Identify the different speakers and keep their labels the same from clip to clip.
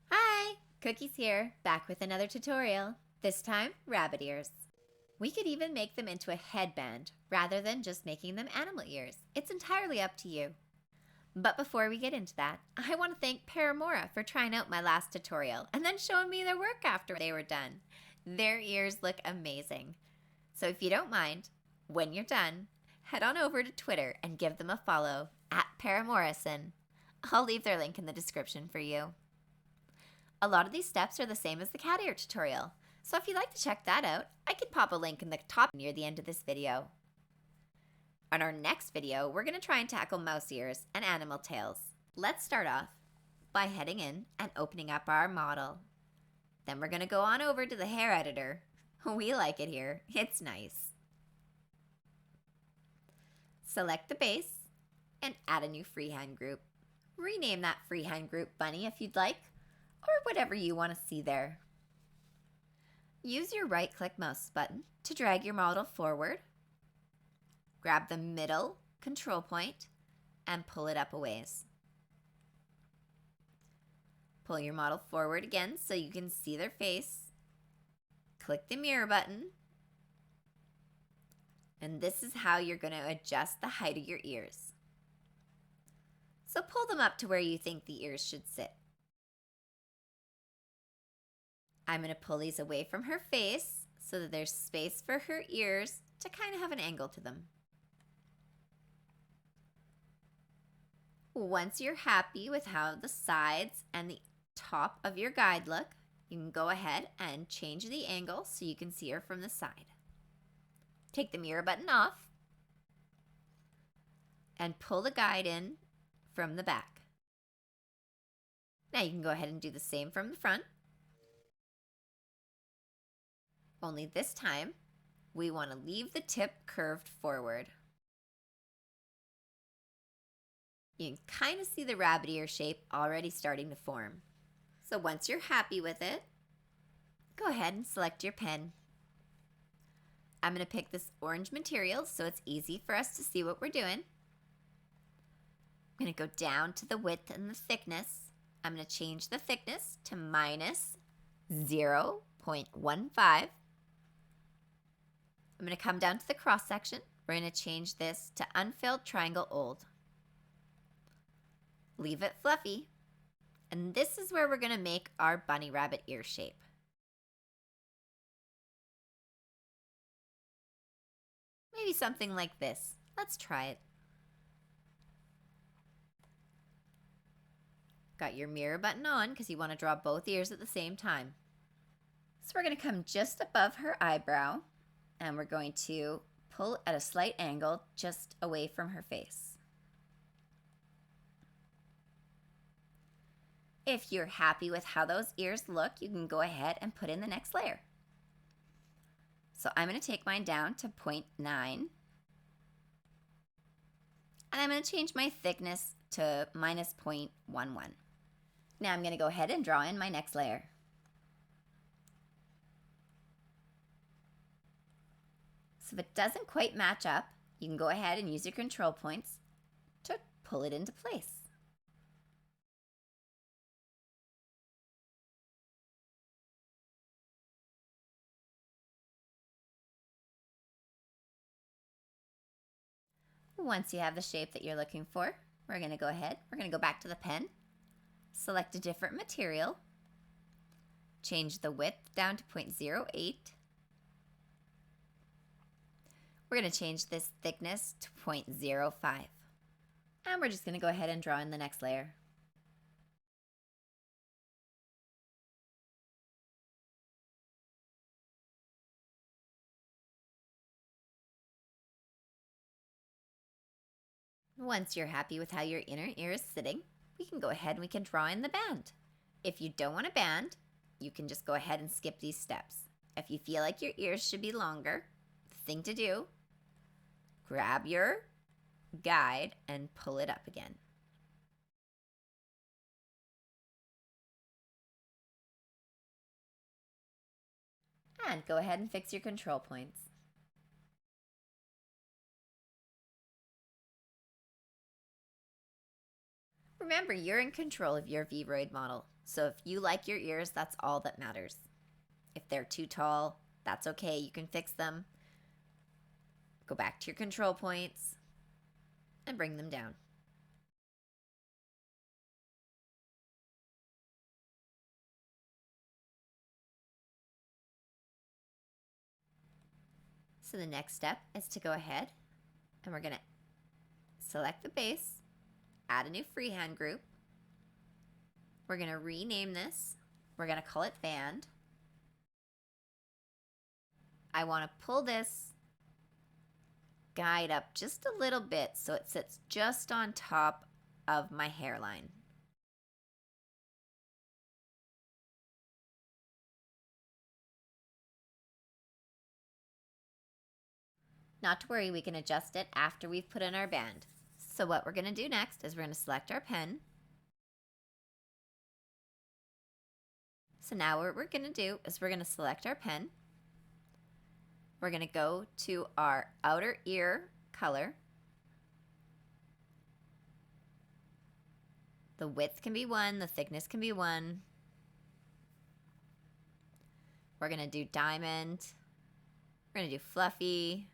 Speaker 1: Hi, Cookies here, back with another tutorial, this time rabbit ears. We could even make them into a headband rather than just making them animal ears. It's entirely up to you. But before we get into that, I want to thank Paramora for trying out my last tutorial and then showing me their work after they were done. Their ears look amazing. So if you don't mind, when you're done, head on over to Twitter and give them a follow at Paramorison. I'll leave their link in the description for you. A lot of these steps are the same as the cat ear tutorial, so if you'd like to check that out, I can pop a link in the top near the end of this video. On our next video, we're going to try and tackle mouse ears and animal tails. Let's start off by heading in and opening up our model. Then we're going to go on over to the hair editor. We like it here, it's nice. Select the base and add a new freehand group. Rename that freehand group Bunny if you'd like, or whatever you want to see there. Use your right-click mouse button to drag your model forward. Grab the middle control point and pull it up a ways. Pull your model forward again so you can see their face. Click the mirror button. And this is how you're going to adjust the height of your ears. So pull them up to where you think the ears should sit. I'm going to pull these away from her face so that there's space for her ears to kind of have an angle to them. Once you're happy with how the sides and the top of your guide look, you can go ahead and change the angle so you can see her from the side. Take the mirror button off and pull the guide in from the back. Now you can go ahead and do the same from the front. Only this time, we want to leave the tip curved forward. You can kind of see the rabbit ear shape already starting to form. So once you're happy with it, go ahead and select your pen. I'm going to pick this orange material so it's easy for us to see what we're doing. I'm going to go down to the width and the thickness. I'm going to change the thickness to minus 0.15. I'm going to come down to the cross section. We're going to change this to unfilled triangle old. Leave it fluffy. And this is where we're going to make our bunny rabbit ear shape. Maybe something like this. Let's try it. Got your mirror button on because you want to draw both ears at the same time. So we're going to come just above her eyebrow and we're going to pull at a slight angle just away from her face. If you're happy with how those ears look, you can go ahead and put in the next layer. So I'm going to take mine down to 0.9. And I'm going to change my thickness to minus 0.11. Now I'm going to go ahead and draw in my next layer. So if it doesn't quite match up, you can go ahead and use your control points to pull it into place. Once you have the shape that you're looking for, we're going to go ahead, we're going to go back to the pen, select a different material, change the width down to 0.08. We're going to change this thickness to 0.05. And we're just going to go ahead and draw in the next layer. Once you're happy with how your inner ear is sitting, we can go ahead and we can draw in the band. If you don't want a band, you can just go ahead and skip these steps. If you feel like your ears should be longer, the thing to do, grab your guide and pull it up again. And go ahead and fix your control points. Remember, you're in control of your Vroid model, so if you like your ears, that's all that matters. If they're too tall, that's okay, you can fix them. Go back to your control points and bring them down. So the next step is to go ahead and we're going to select the base, add a new freehand group. We're going to rename this. We're going to call it band. I want to pull this guide up just a little bit so it sits just on top of my hairline. Not to worry, we can adjust it after we've put in our band. So what we're going to do next is we're going to select our pen. So now what we're going to do is we're going to select our pen. We're going to go to our outer ear color. The width can be 1, the thickness can be 1. We're going to do diamond. We're going to do fluffy.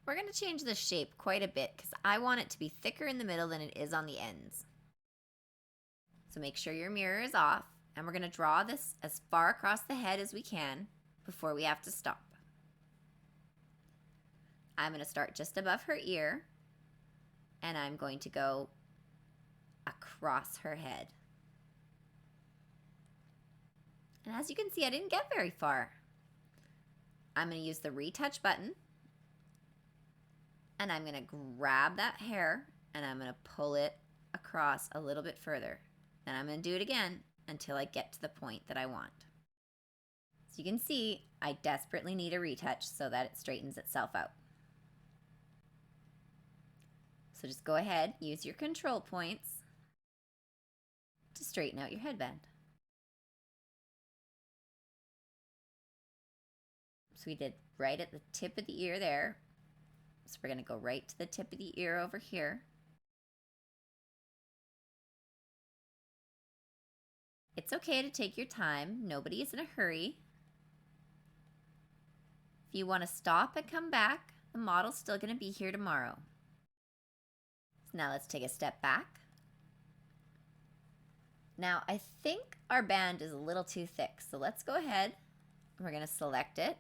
Speaker 1: We're going to change the shape quite a bit because I want it to be thicker in the middle than it is on the ends. So make sure your mirror is off, and we're going to draw this as far across the head as we can before we have to stop. I'm going to start just above her ear, and I'm going to go across her head. And as you can see, I didn't get very far. I'm going to use the retouch button, and I'm going to grab that hair and I'm going to pull it across a little bit further. Then I'm going to do it again until I get to the point that I want. So you can see I desperately need a retouch so that it straightens itself out. So just go ahead, use your control points to straighten out your headband. So we did right at the tip of the ear there. So we're going to go right to the tip of the ear over here. It's okay to take your time. Nobody is in a hurry. If you want to stop and come back, the model's still going to be here tomorrow. So now let's take a step back. Now I think our band is a little too thick, so let's go ahead. We're going to select it.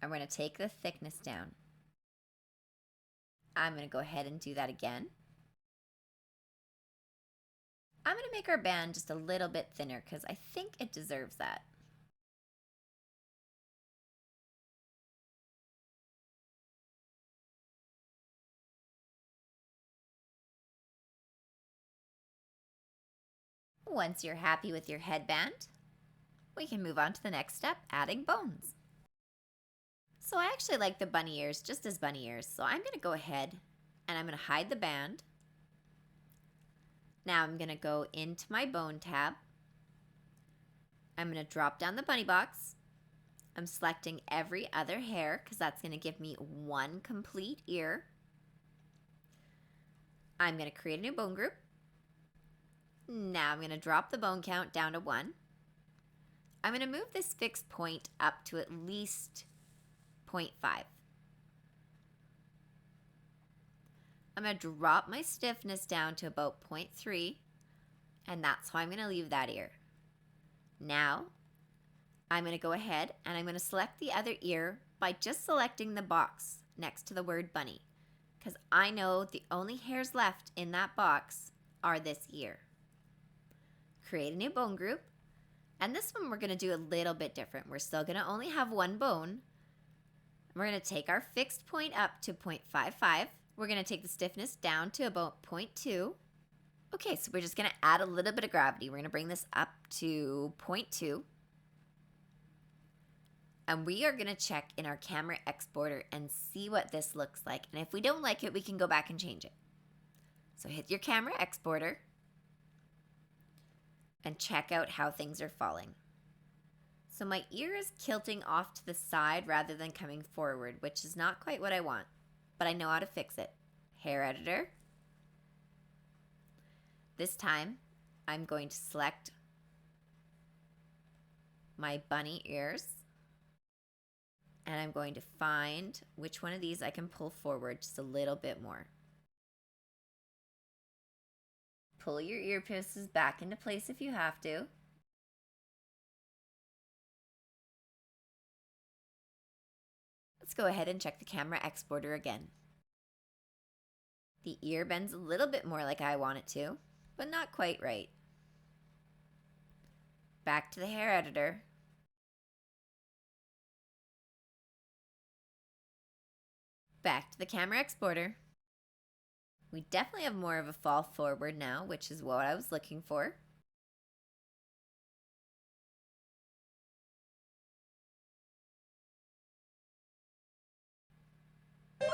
Speaker 1: I'm going to take the thickness down. I'm going to go ahead and do that again. I'm going to make our band just a little bit thinner because I think it deserves that. Once you're happy with your headband, we can move on to the next step, adding bones. So I actually like the bunny ears just as bunny ears, so I'm going to go ahead and I'm going to hide the band. Now I'm going to go into my bone tab. I'm going to drop down the bunny box. I'm selecting every other hair because that's going to give me one complete ear. I'm going to create a new bone group. Now I'm going to drop the bone count down to 1. I'm going to move this fixed point up to at least 0.5. I'm going to drop my stiffness down to about 0.3, and that's how I'm going to leave that ear. Now, I'm going to go ahead and I'm going to select the other ear by just selecting the box next to the word bunny, because I know the only hairs left in that box are this ear. Create a new bone group, and this one we're going to do a little bit different. We're still going to only have one bone. We're going to take our fixed point up to 0.55. We're going to take the stiffness down to about 0.2. Okay, so we're just going to add a little bit of gravity. We're going to bring this up to 0.2. And we are going to check in our camera exporter and see what this looks like. And if we don't like it, we can go back and change it. So hit your camera exporter and check out how things are falling. So my ear is tilting off to the side rather than coming forward, which is not quite what I want, but I know how to fix it. hair editor. This time, I'm going to select my bunny ears. And I'm going to find which one of these I can pull forward just a little bit more. Pull your earpieces back into place if you have to. Let's go ahead and check the camera exporter again. The ear bends a little bit more like I want it to, but not quite right. Back to the hair editor. Back to the camera exporter. We definitely have more of a fall forward now, which is what I was looking for. Wow!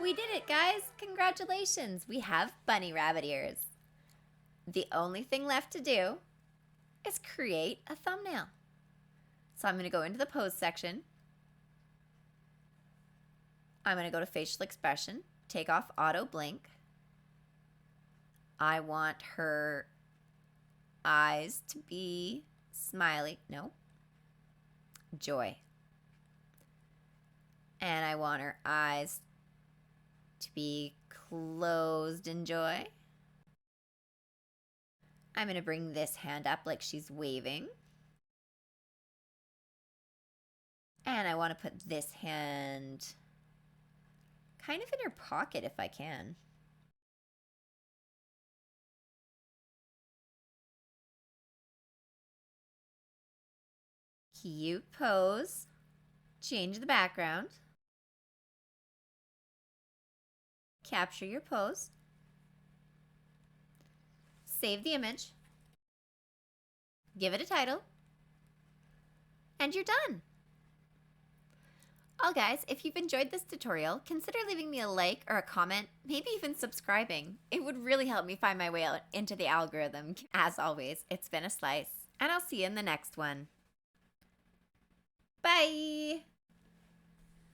Speaker 1: We did it, guys! Congratulations! We have bunny rabbit ears. The only thing left to do is create a thumbnail. So I'm going to go into the pose section. I'm going to go to facial expression, take off auto blink. I want her eyes to be smiley, no, joy. And I want her eyes to be closed in joy. I'm going to bring this hand up like she's waving. And I want to put this hand kind of in her pocket if I can. Cute pose. Change the background. Capture your pose. Save the image. Give it a title. And you're done. Well, guys, if you've enjoyed this tutorial, consider leaving me a like or a comment, maybe even subscribing. It would really help me find my way out into the algorithm. As always, it's been a slice, and I'll see you in the next one. Bye!